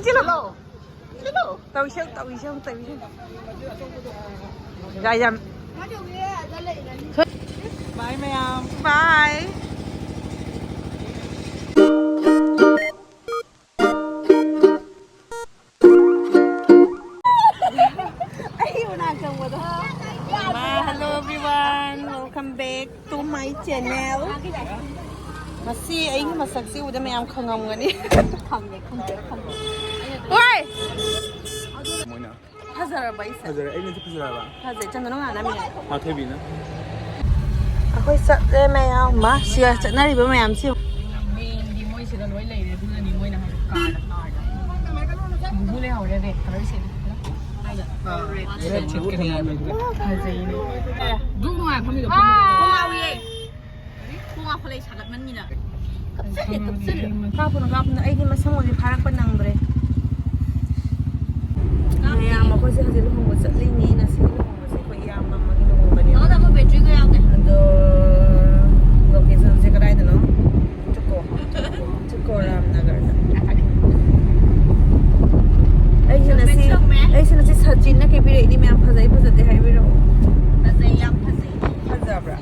Chilo. Tao isang. Gaya. Bye, ma'am. Bye. Hello everyone, welcome back to my channel. Masih aing masak sih udah mayam khangam gani. Oi. Mana? Hazar ba isa. Hazar, aing nanti hazar ba? Hazar jangan nong ana mi. Makai bina. Aku sat le mayam ma sia chat nari ba mayam sih. Di moi sila loi lei de dun ni moi na ka bu le ha de de kar se red chit ke ni hazai ni du no ai phami do ko ma wi ko ma phale chagat man ni na Kapun ay di masang uli parang panang bre. Mayam ako sih hazil hong sa lingi na sila hong sa ko iyam mang magilong ba niya. no da mo battery ko yaw de Ado location se karay da no. Chuko Ram Nagar. Ay si Sajin na kay bire ini mayam phazai phazate hai biro. hazai yam hazai Phazabra.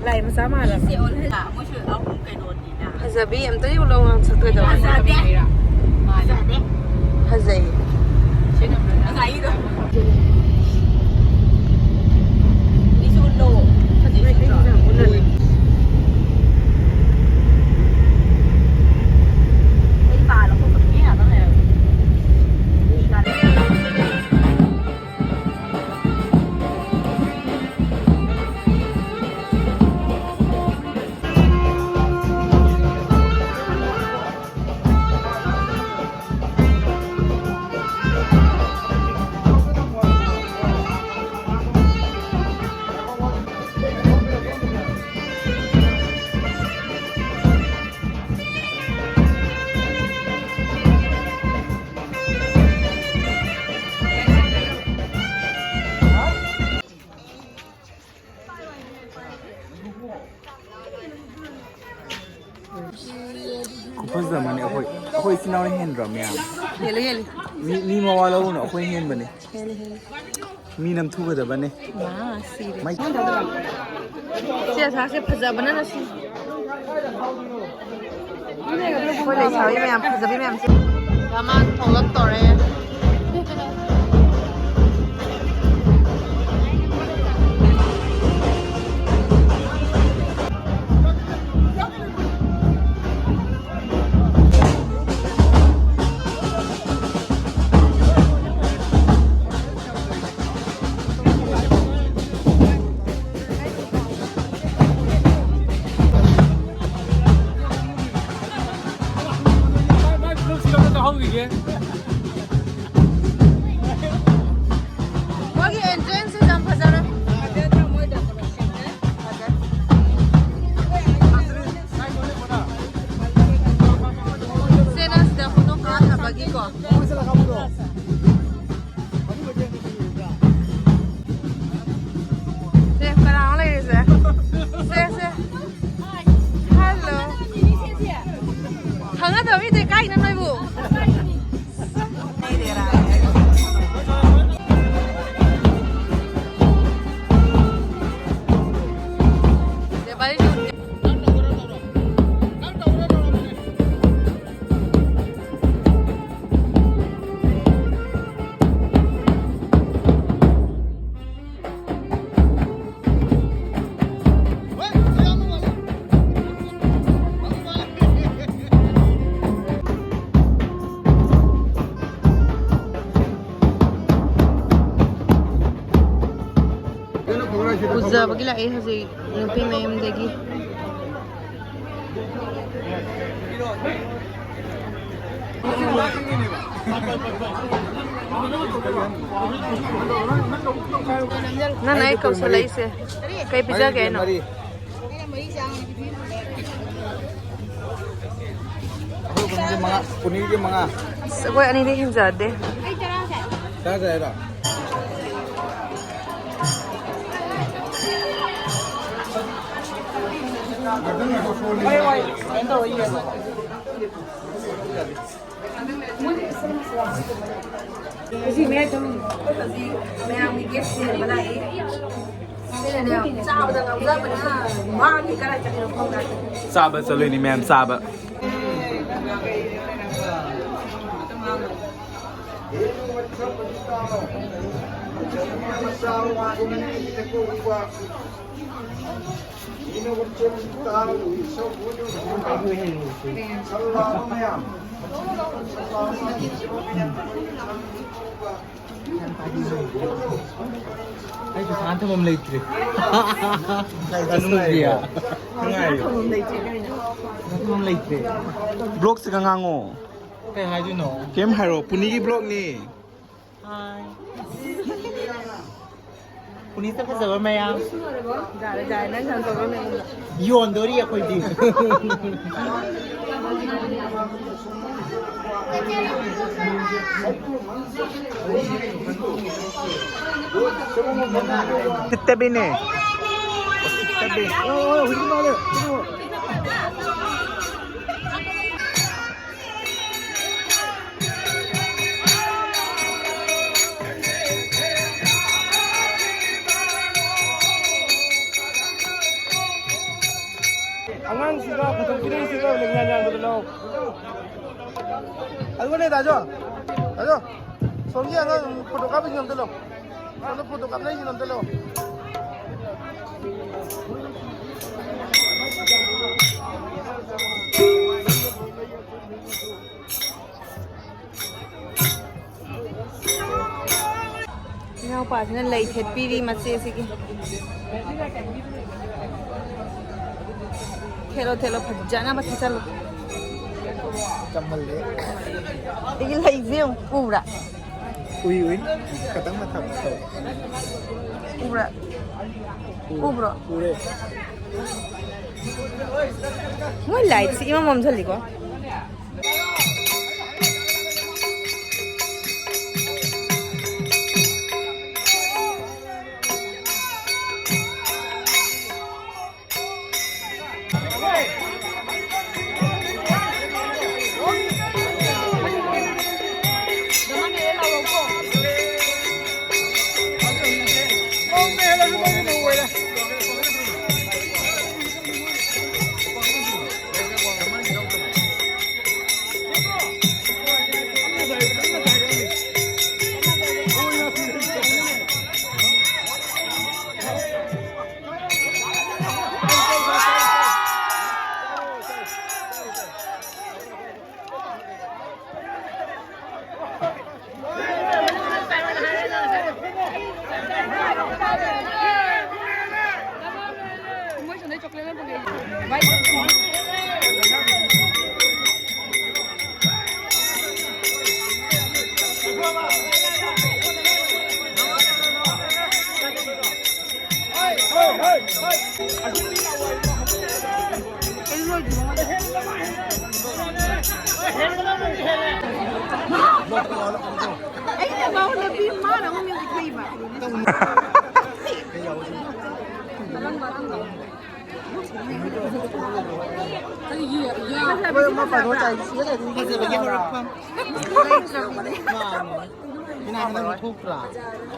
Lai masama la. se ol ha mo shu au kai don ni na Hazabi am tayo long ang sakto daw. hazade hazade Hazai. sino na hazai do ni su lo hazai su loไอ้ป่าเราพบกับนี่อ่ะตั้งแต่Kupas zaman ni aku sinau ni hen ram ya. Heli. Mi mawala uno aku hen bani. Heli. Mi nam thu bada bani. Ma siri. Mai Siya sa kasi phazaba na si. Ko le sawi mayam phazabi mayam si. Raman tholak tore. Wagi entrance se jam phazara. Senas da photo ka bagi ko. Se parang lai se. Se. Hello. Khanga da mi de kai na noi bu. Uzabagi la eh hazi nupi mayam degi. Na naik kau selai se. Kay pizza kaya no. Punir ke mga. Sagoy ani di hinjade. Saya dah. Wait, endo iya. Kasi may ito. Kasi may ang guest niya pala eh. Sila niya. Saan na nga usapan na. Mahal ka lang sa kinupong natin. Sabat sa ni ma'am, sabat. Ay, saan mo late trip? Anong dia? Saan mo late trip? Saan mo late trip? Blog sa kangango. Kaya hai du no. Kem haro, punigi blog ni. Hi. Punita pa sa maya. Dahil na saan ko na Yun, dori ako din. Tabi ni. Tabi. Oh, hindi mo 안강씨가 보통 피레이스가 냉장고에 들어. 알고네 다죠? 다죠? 성기야는 포토카피 좀 들어. 나도 포토카피 좀 들어. Nhau quả thế nên lấy thịt piri mà xê xí kì Thelo phajana mà thịt chalo Chammalle. Ý lấy riêng ura Uy, katang mathap to. Ura Ubro Ure. Ngồi lại xí mà mồm chali ko Ay, nabaw na bima na music na iba.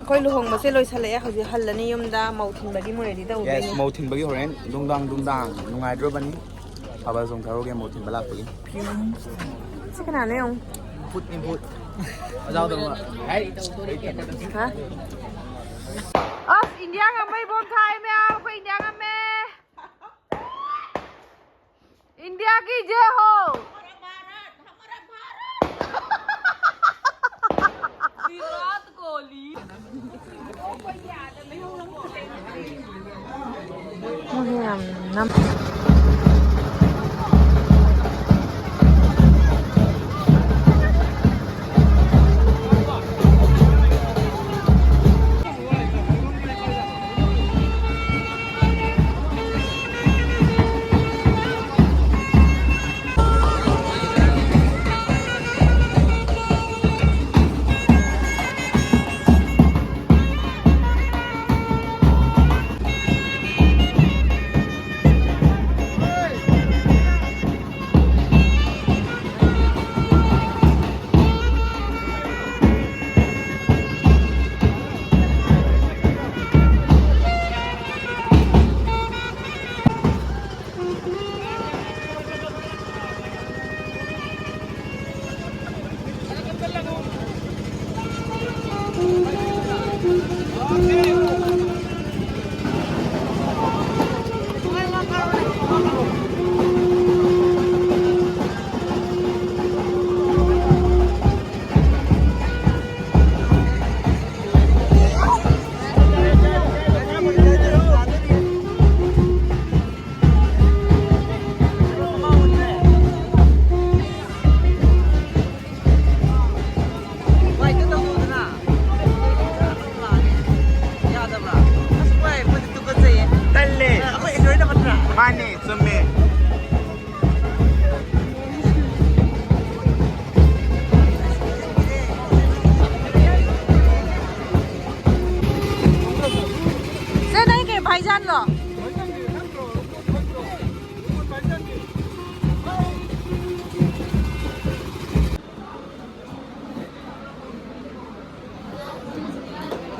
Koi luhong ma se loi sale hauji hallani yumda mautin bagi mo ready ta ubi Yes, mautin bagi horen dungdang nungai dro bani. Aba song karo ge mautin balak bagi. Se kana ne yong Put ni put. Ajaw daw ba? Hey. ha As India ngamai bom thai me a ko India ngame India ki jai ho Virat Kohli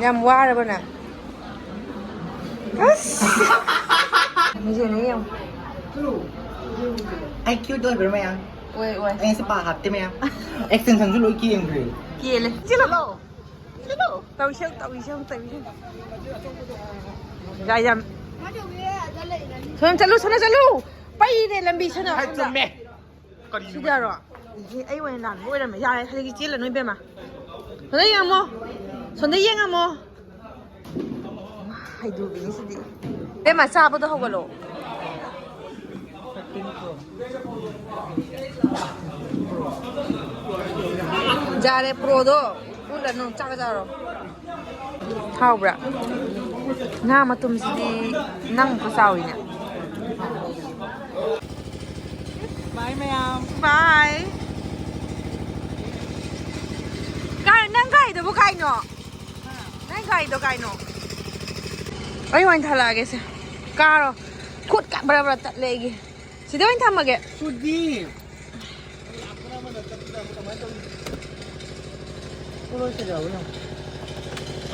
Nhằm qua rồi bên nè. Như thế này không? Anh cute đôi với mẹ anh. Ui ui. Anh sẽ bà hạt tim em. Action thằng chút lỗi kia em rồi. Kia lên. Chứ lô. Tao xem. Gaya jam. Thôi chalu. Pai de lambi sana. Hai chum me. Kari ni. Sudah ro. Ai wen lan, oi ram ya lai thali ki la noi be ma. Sonda yang mo. Sonda yang mo. Hai du bi ni sidi. Be ma sa ba do hogalo. Jare pro do. Ulan no chaka jaro. Thau bra. Nga matum sidi nang ko sawi ne. Bye ma'am. Bye. Nang gai do bu gai no. Nang gai do gai no. Ai wan thala ge se. Karo. Khut ka bara tat legi. Sida wan thamage. Sudi. Ôi trời ơi.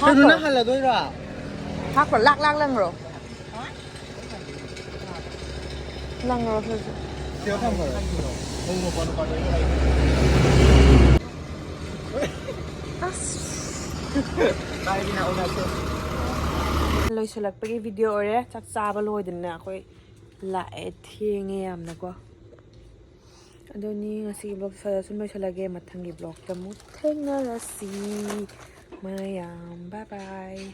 Tôi nó hay là tôi rồi. Hak ko lak lang ro. Lang ro thôi. Siêu thăm rồi. Không một con đấy. Đây đi nào nào chưa. Lôi sơ lạc cái video rồi chắc xa ba lôi đến nè khôi lại thiêng em nè cô. Aduh ni ngasi vlog saya sunmai lagi matang vlog kamu tengah rasi mayam bye bye.